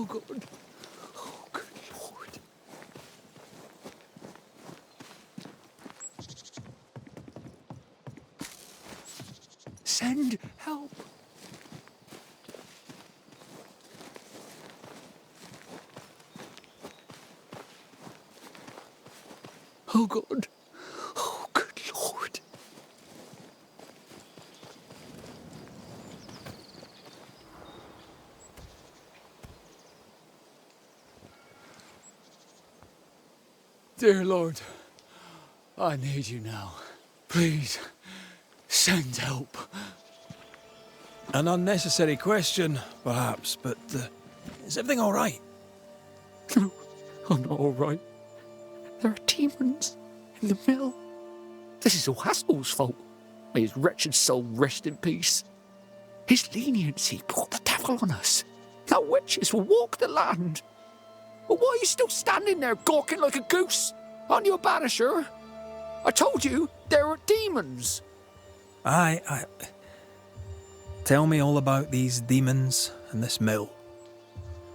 Oh, God. Oh, good Lord. Send help. Oh, God. Oh, good Lord. Dear Lord, I need you now. Please, send help. An unnecessary question, perhaps, but is everything all right? No, I'm not all right. There are demons in the mill. This is all Haskell's fault. May his wretched soul rest in peace. His leniency brought the devil on us. Now witches will walk the land. But why are you still standing there gawking like a goose? Aren't you a banisher? I told you there are demons. I... Tell me all about these demons and this mill.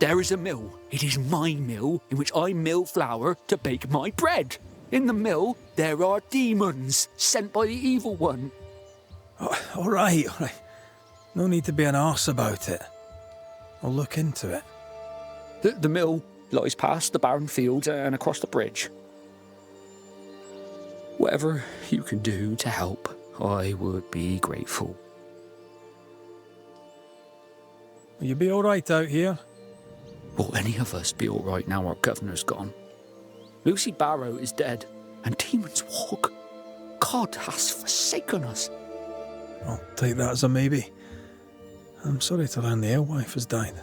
There is a mill. It is my mill in which I mill flour to bake my bread. In the mill, there are demons sent by the evil one. Oh, all right. No need to be an arse about it. I'll look into it. The mill lies past the barren fields and across the bridge. Whatever you can do to help, I would be grateful. Will you be all right out here? Will any of us be all right now our governor's gone? Lucy Barrow is dead, and demons walk. God has forsaken us. I'll take that as a maybe. I'm sorry to learn the alewife has died.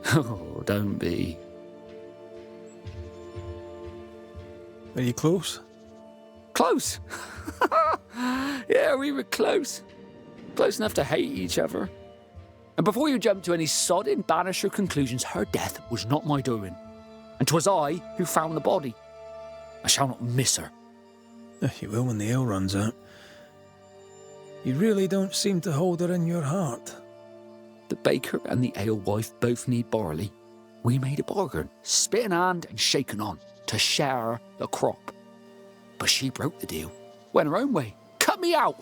Oh, don't be. Are you close? Close? Yeah, we were close. Close enough to hate each other. And before you jump to any sodden banisher conclusions, her death was not my doing. And 'twas I who found the body. I shall not miss her. You will when the ale runs out. You really don't seem to hold her in your heart. The baker and the alewife both need barley. We made a bargain, spit in hand and shaken on, to share the crop. But she broke the deal, went her own way, cut me out.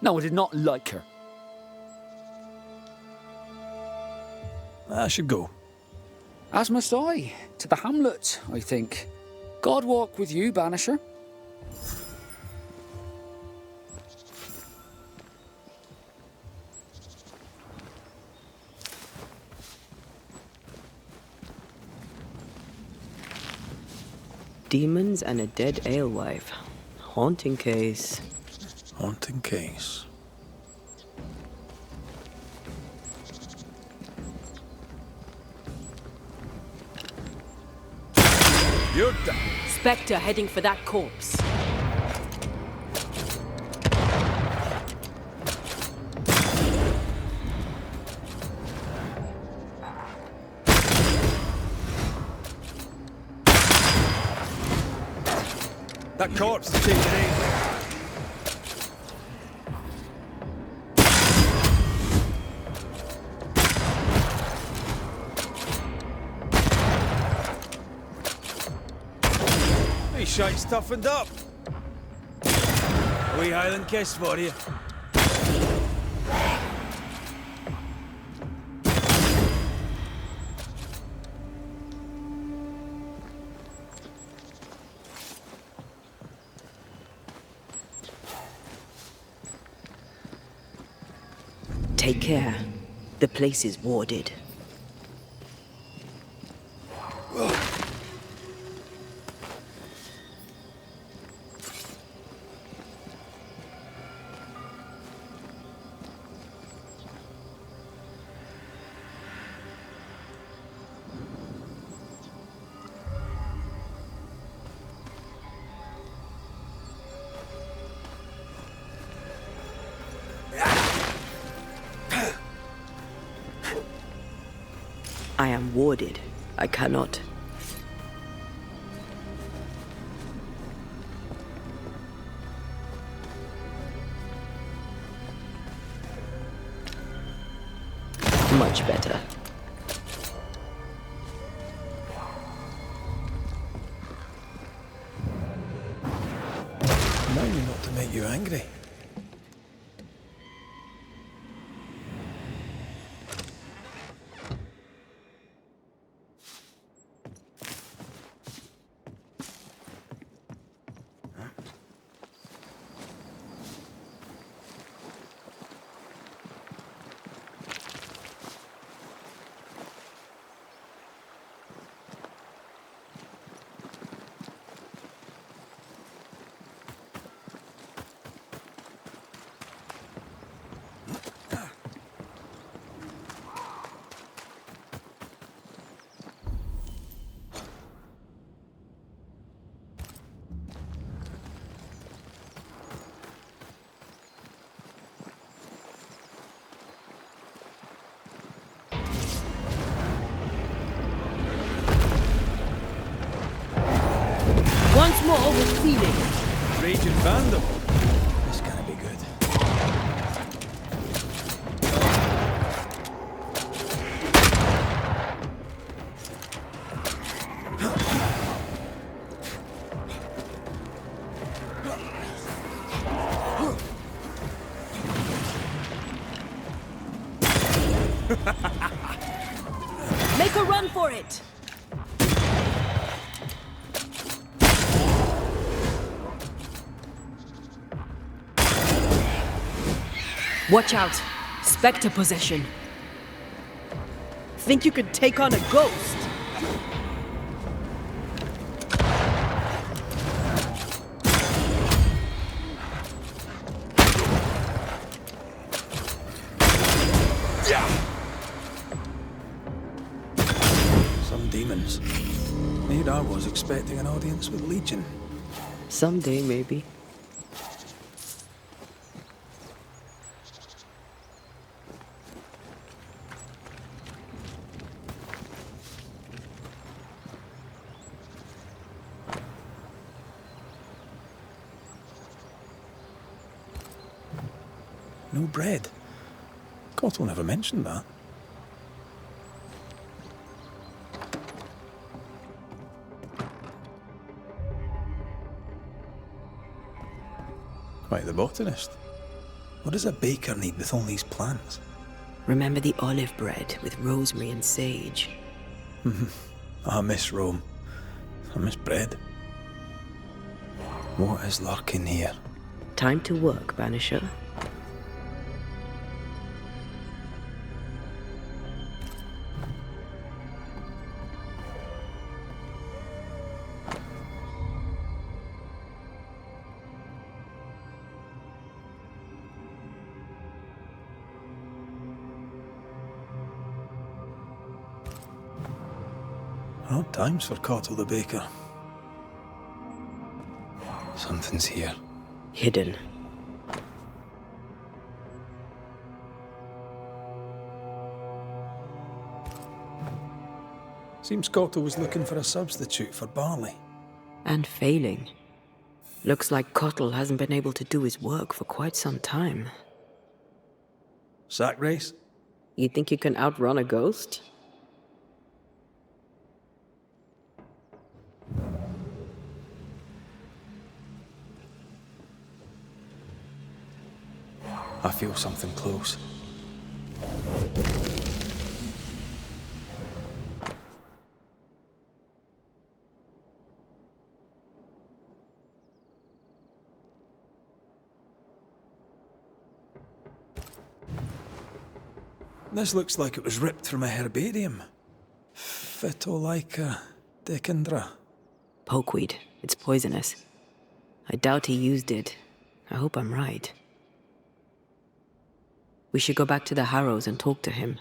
No, I did not like her. I should go. As must I, to the hamlet, I think. God walk with you, banisher. Demons and a dead alewife. Haunting case. Haunting case. You're done. Spectre heading for that corpse. That corpse is taking aim. Hey, shite's toughened up. A wee Highland kiss for you. Take care. The place is warded. I am warded. I cannot. Much better. make you angry? Once more with feeling. Raging vandal. This gonna be good. Make a run for it! Watch out! Spectre possession. Think you could take on a ghost? Some demons. Here I was expecting an audience with Legion. Someday, maybe. No bread. Cottle never mentioned that. Quite the botanist. What does a baker need with all these plants? Remember the olive bread with rosemary and sage? I miss Rome. I miss bread. What is lurking here? Time to work, Banisher. Odd times for Cottle the baker. Something's here. Hidden. Seems Cottle was looking for a substitute for barley. And failing. Looks like Cottle hasn't been able to do his work for quite some time. Sack race? You think you can outrun a ghost? I feel something close. This looks like it was ripped from a herbarium. Phytolaica decandra. Pokeweed. It's poisonous. I doubt he used it. I hope I'm right. We should go back to the Harrows and talk to him.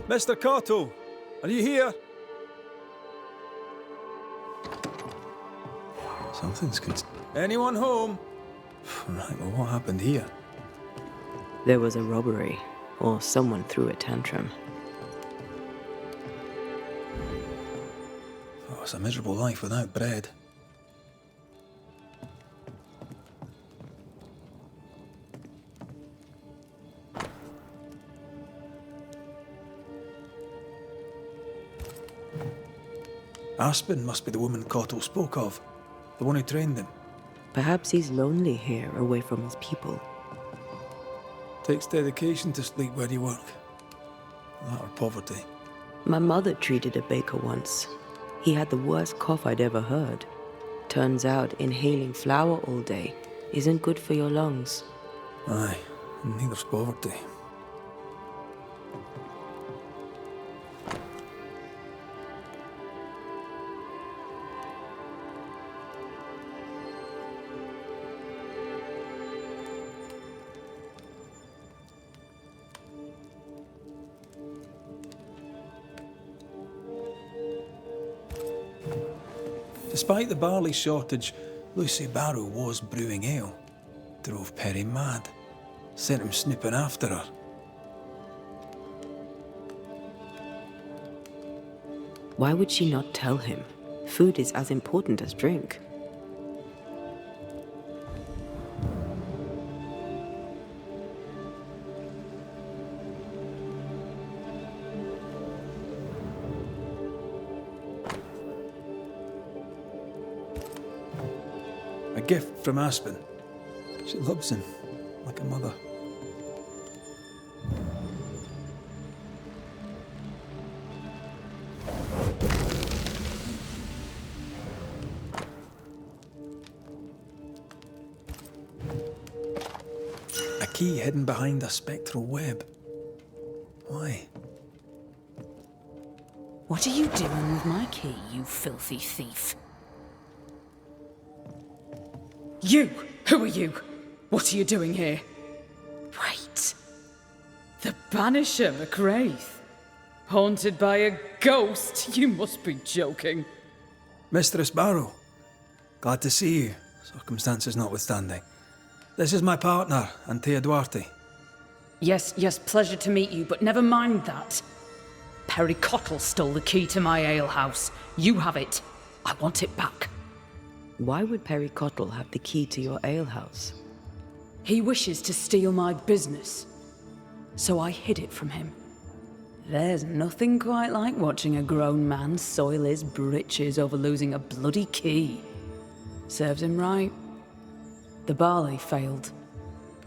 Mr. Cottle, are you here? Something's good. Anyone home? Right, well, what happened here? There was a robbery, or someone threw a tantrum. Oh, it's a miserable life without bread. Aspen must be the woman Cottle spoke of, the one who trained him. Perhaps he's lonely here, away from his people. Takes dedication to sleep where you work. That or poverty. My mother treated a baker once. He had the worst cough I'd ever heard. Turns out inhaling flour all day isn't good for your lungs. Aye, and neither's poverty. Despite the barley shortage, Lucy Barrow was brewing ale. Drove Perry mad. Sent him snooping after her. Why would she not tell him? Food is as important as drink. A gift from Aspen. She loves him, like a mother. A key hidden behind a spectral web. Why? What are you doing with my key, you filthy thief? You! Who are you? What are you doing here? Wait. The Banisher McWraith. Haunted by a ghost? You must be joking. Mistress Barrow. Glad to see you, circumstances notwithstanding. This is my partner, Antea Duarte. Yes, pleasure to meet you, but never mind that. Perry Cottle stole the key to my alehouse. You have it. I want it back. Why would Perry Cottle have the key to your alehouse? He wishes to steal my business, so I hid it from him. There's nothing quite like watching a grown man soil his britches over losing a bloody key. Serves him right. The barley failed.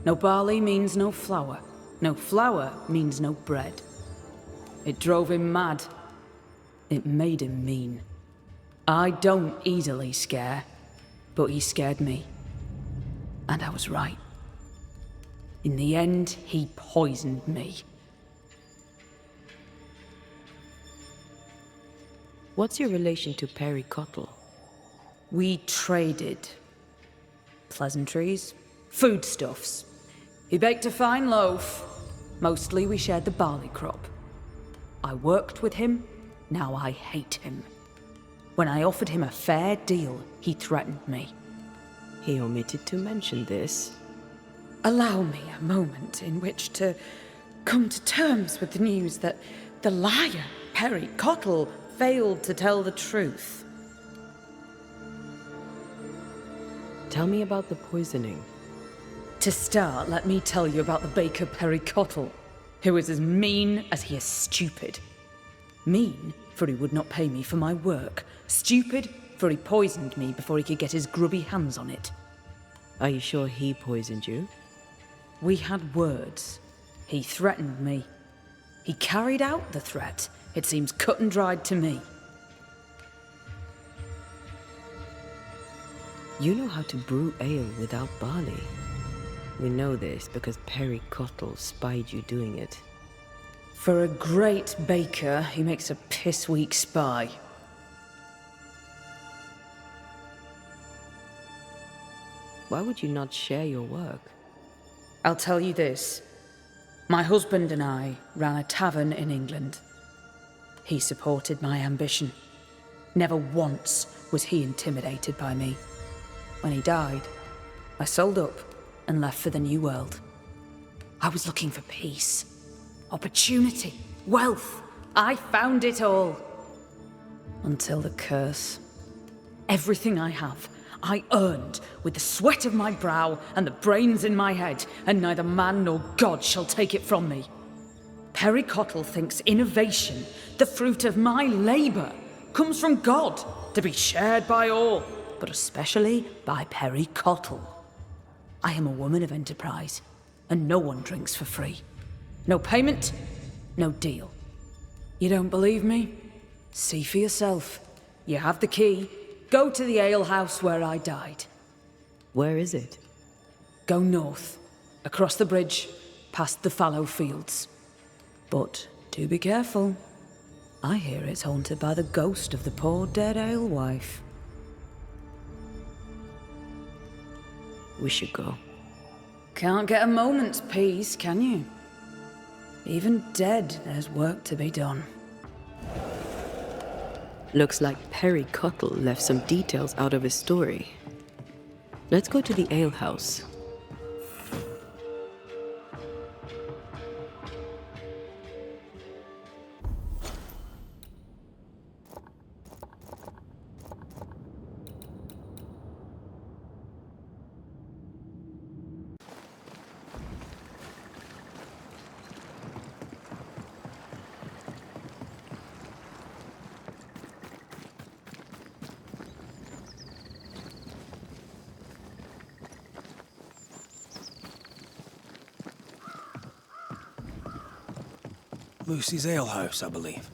No barley means no flour. No flour means no bread. It drove him mad. It made him mean. I don't easily scare, but he scared me. And I was right. In the end, he poisoned me. What's your relation to Perry Cottle? We traded. Pleasantries, foodstuffs. He baked a fine loaf. Mostly we shared the barley crop. I worked with him, now I hate him. When I offered him a fair deal, he threatened me. He omitted to mention this. Allow me a moment in which to come to terms with the news that the liar, Perry Cottle, failed to tell the truth. Tell me about the poisoning. To start, let me tell you about the baker Perry Cottle, who is as mean as he is stupid. Mean, for he would not pay me for my work. Stupid, for he poisoned me before he could get his grubby hands on it. Are you sure he poisoned you? We had words. He threatened me. He carried out the threat. It seems cut and dried to me. You know how to brew ale without barley. We know this because Perry Cottle spied you doing it. For a great baker, he makes a piss-weak spy. Why would you not share your work? I'll tell you this. My husband and I ran a tavern in England. He supported my ambition. Never once was he intimidated by me. When he died, I sold up and left for the New World. I was looking for peace, opportunity, wealth. I found it all. Until the curse. Everything I have, I earned with the sweat of my brow and the brains in my head, and neither man nor God shall take it from me. Perry Cottle thinks innovation, the fruit of my labour, comes from God, to be shared by all, but especially by Perry Cottle. I am a woman of enterprise, and no one drinks for free. No payment, no deal. You don't believe me? See for yourself. You have the key. Go to the alehouse where I died. Where is it? Go north, across the bridge, past the fallow fields. But do be careful. I hear it's haunted by the ghost of the poor dead alewife. We should go. Can't get a moment's peace, can you? Even dead, there's work to be done. Looks like Perry Cottle left some details out of his story. Let's go to the alehouse. Lucy's alehouse, I believe.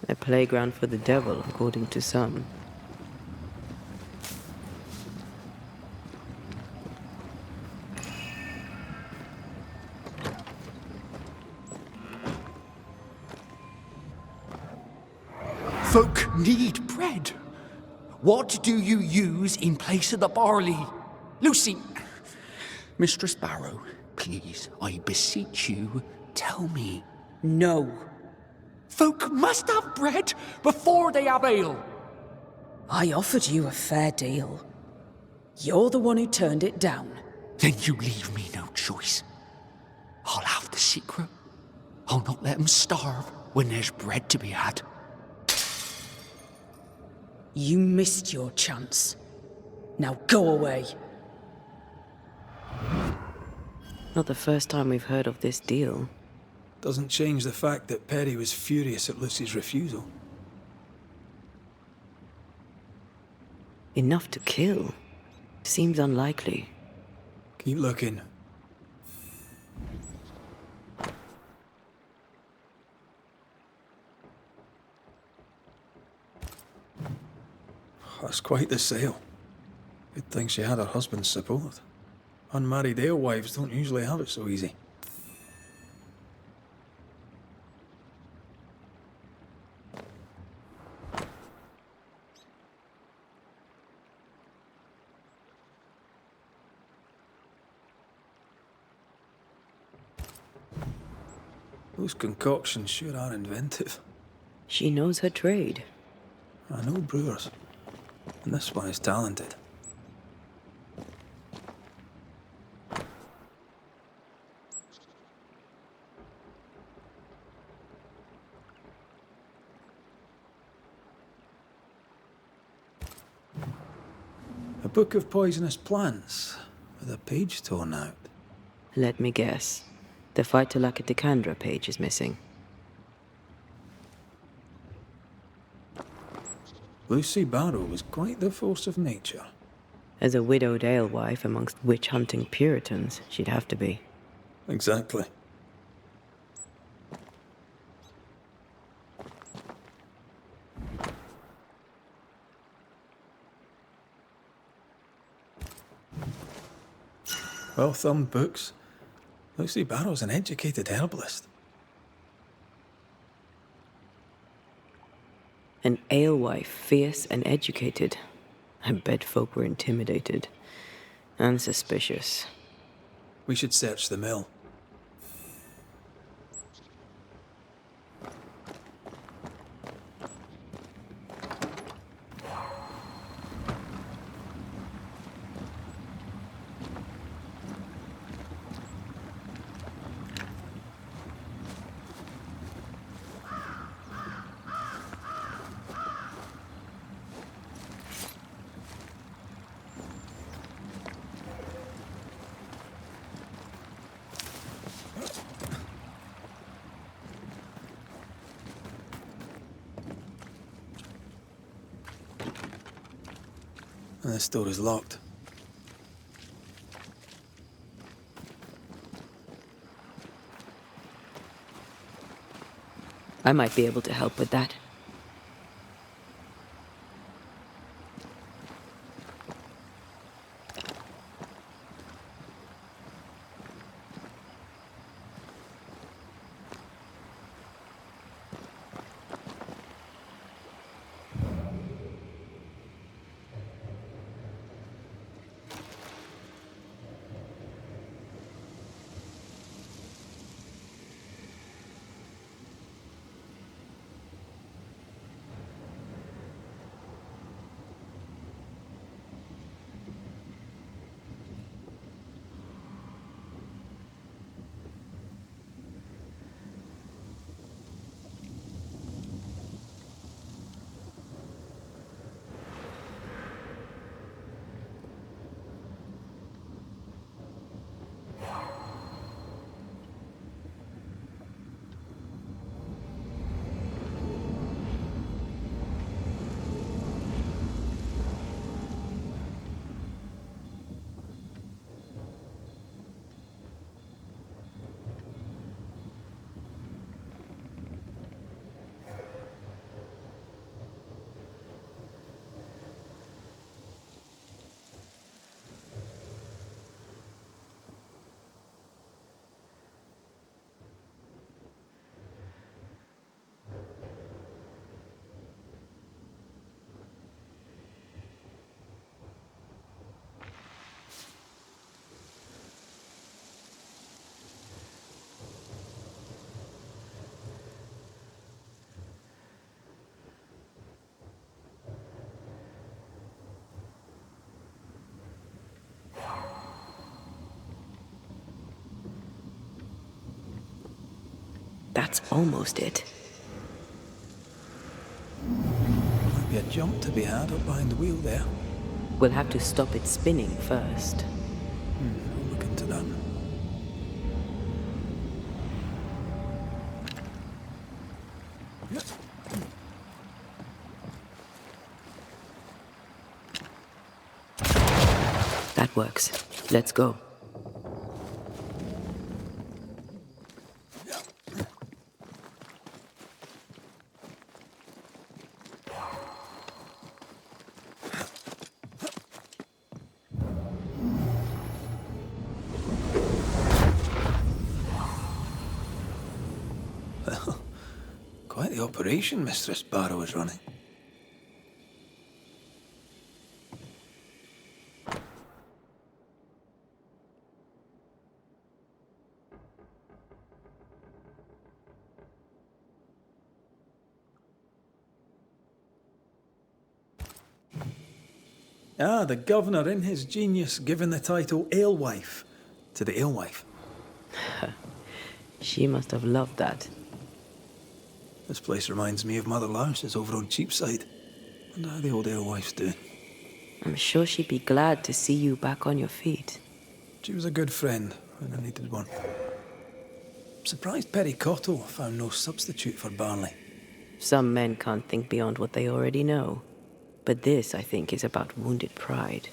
A playground for the devil, according to some. Folk need bread. What do you use in place of the barley? Lucy, Mistress Barrow, please, I beseech you, tell me. No. Folk must have bread before they have ale. I offered you a fair deal. You're the one who turned it down. Then you leave me no choice. I'll have the secret. I'll not let them starve when there's bread to be had. You missed your chance. Now go away. Not the first time we've heard of this deal. Doesn't change the fact that Perry was furious at Lucy's refusal. Enough to kill? Seems unlikely. Keep looking. That's quite the sale. Good thing she had her husband's support. Unmarried alewives don't usually have it so easy. Those concoctions sure are inventive. She knows her trade. I know brewers, and this one is talented. A book of poisonous plants, with a page torn out. Let me guess. The Phytolacticandra page is missing. Lucy Barrow was quite the force of nature. As a widowed alewife amongst witch-hunting Puritans, she'd have to be. Exactly. Well-thumbed books. Lucy Barrow's an educated herbalist. An alewife, fierce and educated. I bet folk were intimidated. And suspicious. We should search the mill. And this door is locked. I might be able to help with that. That's almost it. Might be a jump to be had up behind the wheel there. We'll have to stop it spinning first. I'll look into that. That works. Let's go. Quite the operation Mistress Barrow is running. Ah, the governor in his genius given the title alewife to the alewife. She must have loved that. This place reminds me of Mother Louse's over on Cheapside. Wonder how the old alewife's doing. I'm sure she'd be glad to see you back on your feet. She was a good friend when I needed one. I'm surprised Perry Cottle found no substitute for Barley. Some men can't think beyond what they already know. But this, I think, is about wounded pride.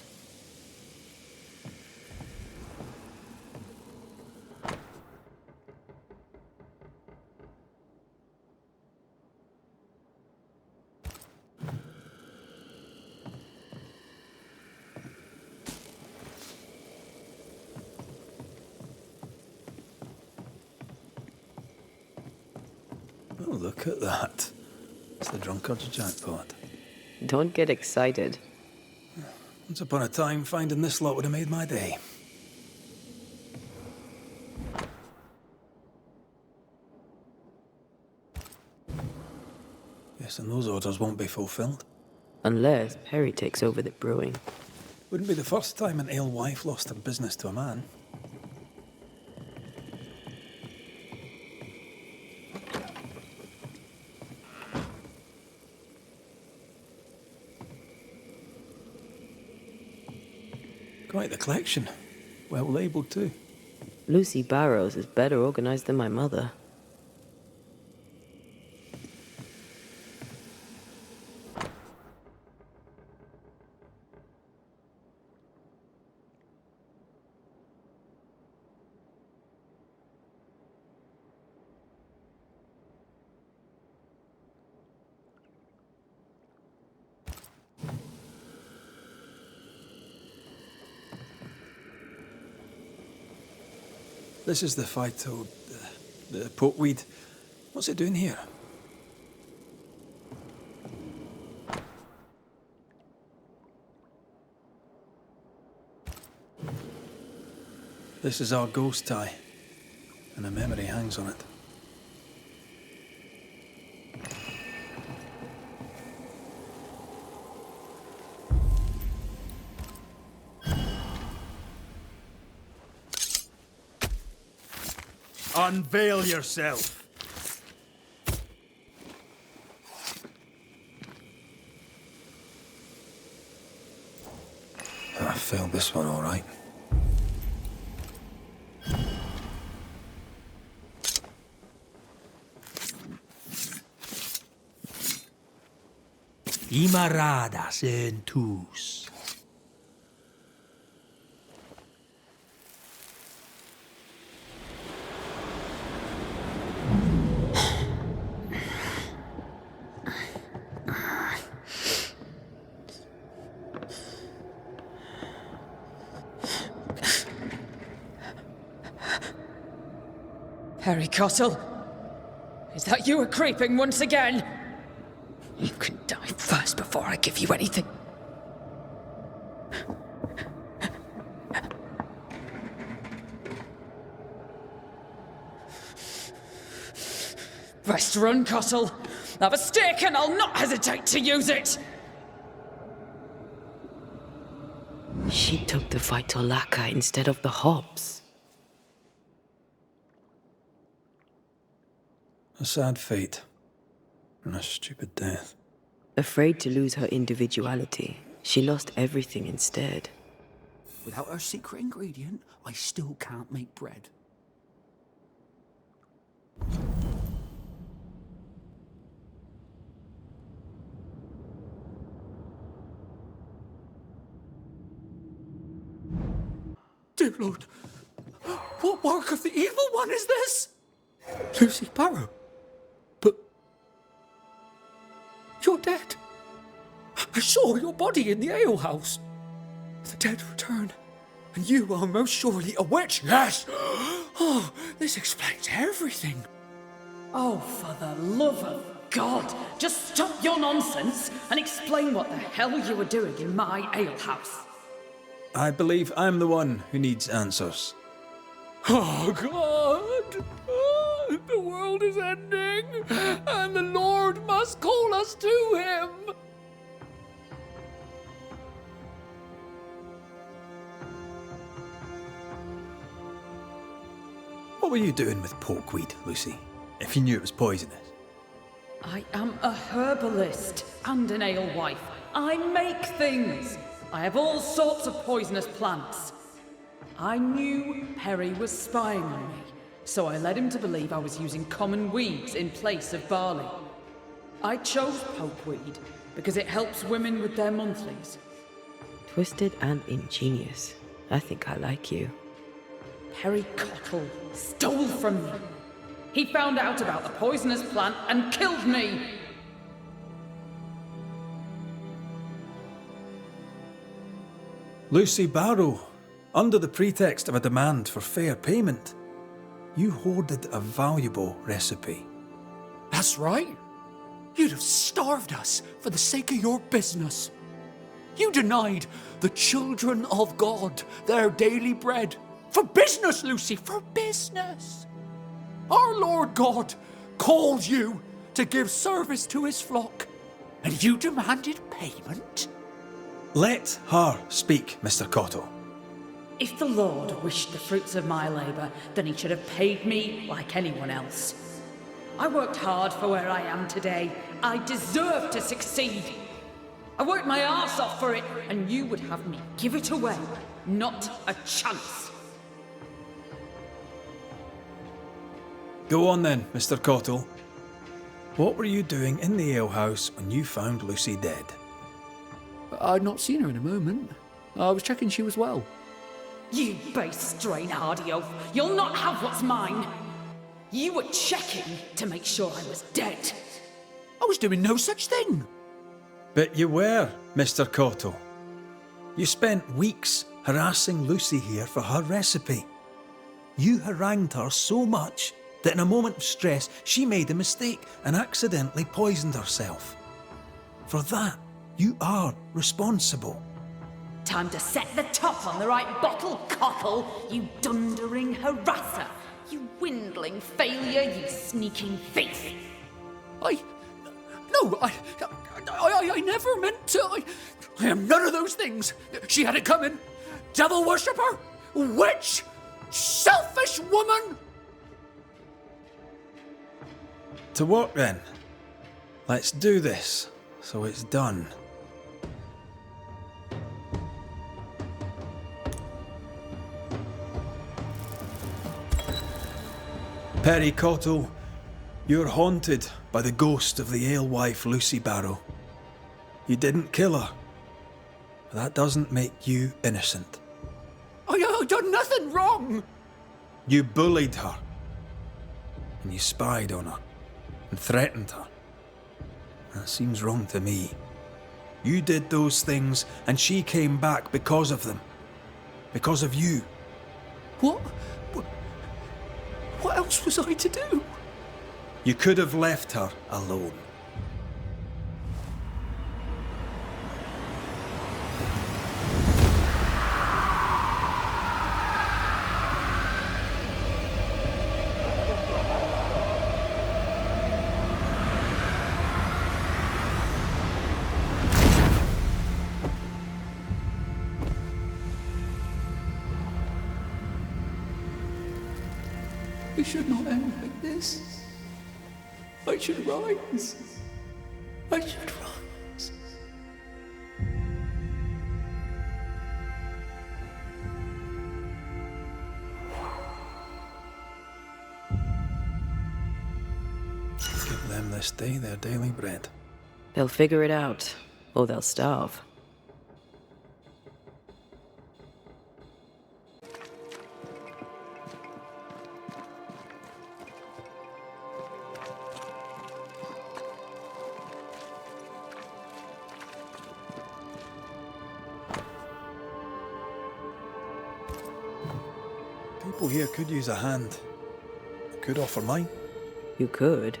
Oh, look at that. It's the drunkard's jackpot. Don't get excited. Once upon a time, finding this lot would have made my day. Yes, and those orders won't be fulfilled. Unless Perry takes over the brewing. Wouldn't be the first time an alewife lost her business to a man. Quite the collection. Well labelled too. Lucy Barrows is better organized than my mother. This is the phyto... the pokeweed. What's it doing here? This is our ghost tie, and a memory hangs on it. Unveil yourself. I failed this one all right. Imaradas en tus. Harry Cottle, is that you creeping once again? You can die first before I give you anything. Best run, Cottle. Have a stick and I'll not hesitate to use it. She took the Vitolaka instead of the hops. A sad fate. And a stupid death. Afraid to lose her individuality, she lost everything instead. Without her secret ingredient, I still can't make bread. Dear Lord, what work of the evil one is this? Lucy Barrow? But you're dead. I saw your body in the alehouse. The dead return, and you are most surely a witch. Yes! Oh, this explains everything. Oh, for the love of God, just stop your nonsense and explain what the hell you were doing in my alehouse. I believe I'm the one who needs answers. Oh, God! Oh, the world is ending, and the Lord must call us to him. What were you doing with pokeweed, Lucy, if you knew it was poisonous? I am a herbalist and an alewife. I make things. I have all sorts of poisonous plants. I knew Perry was spying on me, so I led him to believe I was using common weeds in place of barley. I chose pokeweed because it helps women with their monthlies. Twisted and ingenious. I think I like you. Perry Cottle stole from me. He found out about the poisonous plant and killed me. Lucy Barrow, under the pretext of a demand for fair payment, you hoarded a valuable recipe. That's right. You'd have starved us for the sake of your business. You denied the children of God their daily bread. For business, Lucy, for business. Our Lord God called you to give service to his flock, and you demanded payment? Let her speak, Mr. Cottle. If the Lord wished the fruits of my labour, then he should have paid me like anyone else. I worked hard for where I am today. I deserve to succeed. I worked my arse off for it, and you would have me give it away. Not a chance. Go on then, Mr. Cottle. What were you doing in the alehouse when you found Lucy dead? I'd not seen her in a moment. I was checking she was well. You base strain-hardy oaf, you'll not have what's mine. You were checking to make sure I was dead. I was doing no such thing. But you were, Mr. Cottle. You spent weeks harassing Lucy here for her recipe. You harangued her so much that in a moment of stress, she made a mistake and accidentally poisoned herself. For that, you are responsible. Time to set the top on the right bottle, cockle, you dundering harasser, you dwindling failure, you sneaking thief. I never meant to. I am none of those things. She had it coming. Devil worshipper, witch, selfish woman. To work then. Let's do this, so it's done. Perry Cottle, you're haunted by the ghost of the alewife Lucy Barrow. You didn't kill her, but that doesn't make you innocent. I done nothing wrong. You bullied her, and you spied on her, and threatened her. That seems wrong to me. You did those things, and she came back because of them. Because of you. What else was I to do? You could have left her alone. It should not end like this. I should rise. I should rise. Give them this day their daily bread. They'll figure it out, or they'll starve. People here could use a hand. I could offer mine. You could.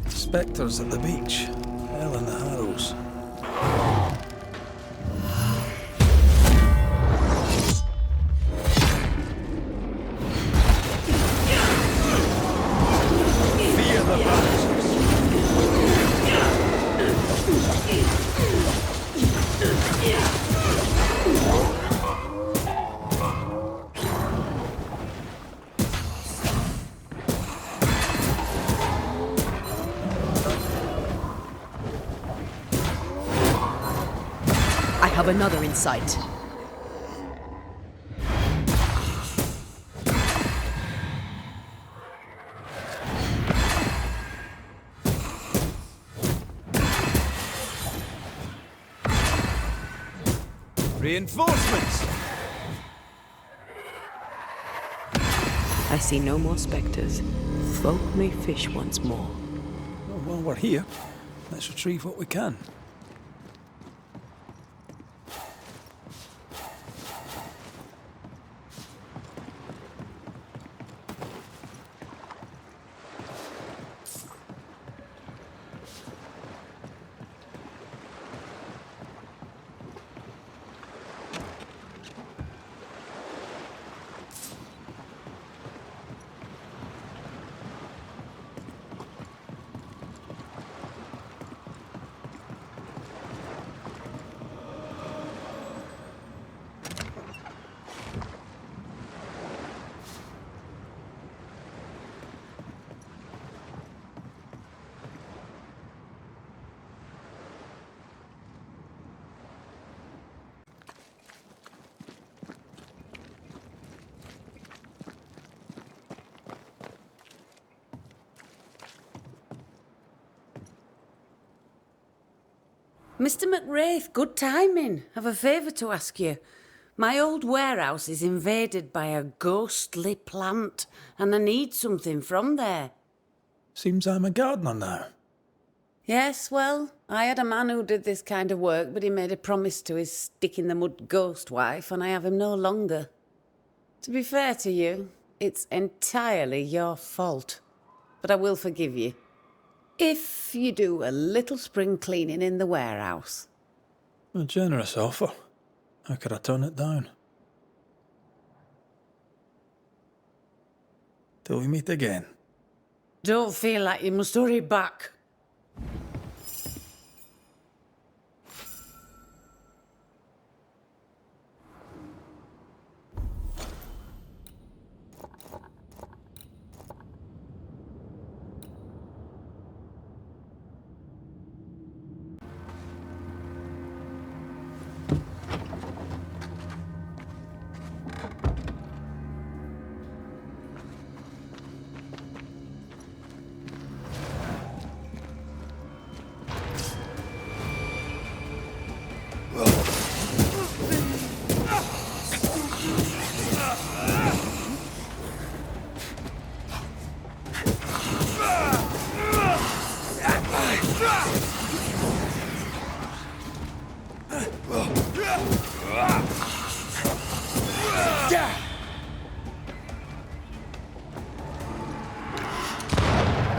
Spectres at the beach. Hell in the Harrows. Fear the Banishers. I have another in sight. Reinforcements! I see no more spectres. Folk may fish once more. Well, while we're here, let's retrieve what we can. Mr. McWraith, good timing. I've a favour to ask you. My old warehouse is invaded by a ghostly plant, and I need something from there. Seems I'm a gardener now. Yes, well, I had a man who did this kind of work, but he made a promise to his stick-in-the-mud ghost wife, and I have him no longer. To be fair to you, it's entirely your fault. But I will forgive you. If you do a little spring cleaning in the warehouse. A generous offer. How could I turn it down? Till we meet again. Don't feel like you must hurry back.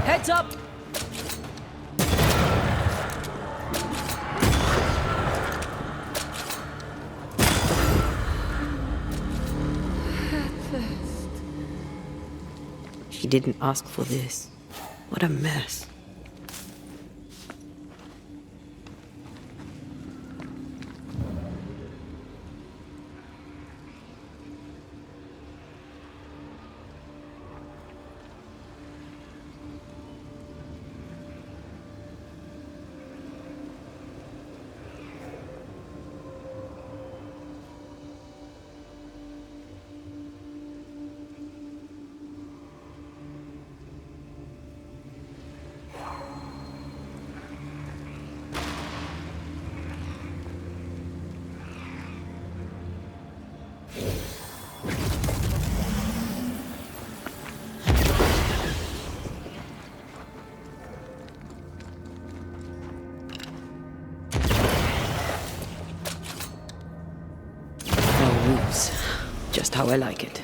Heads up! She didn't ask for this. What a mess. Just how I like it.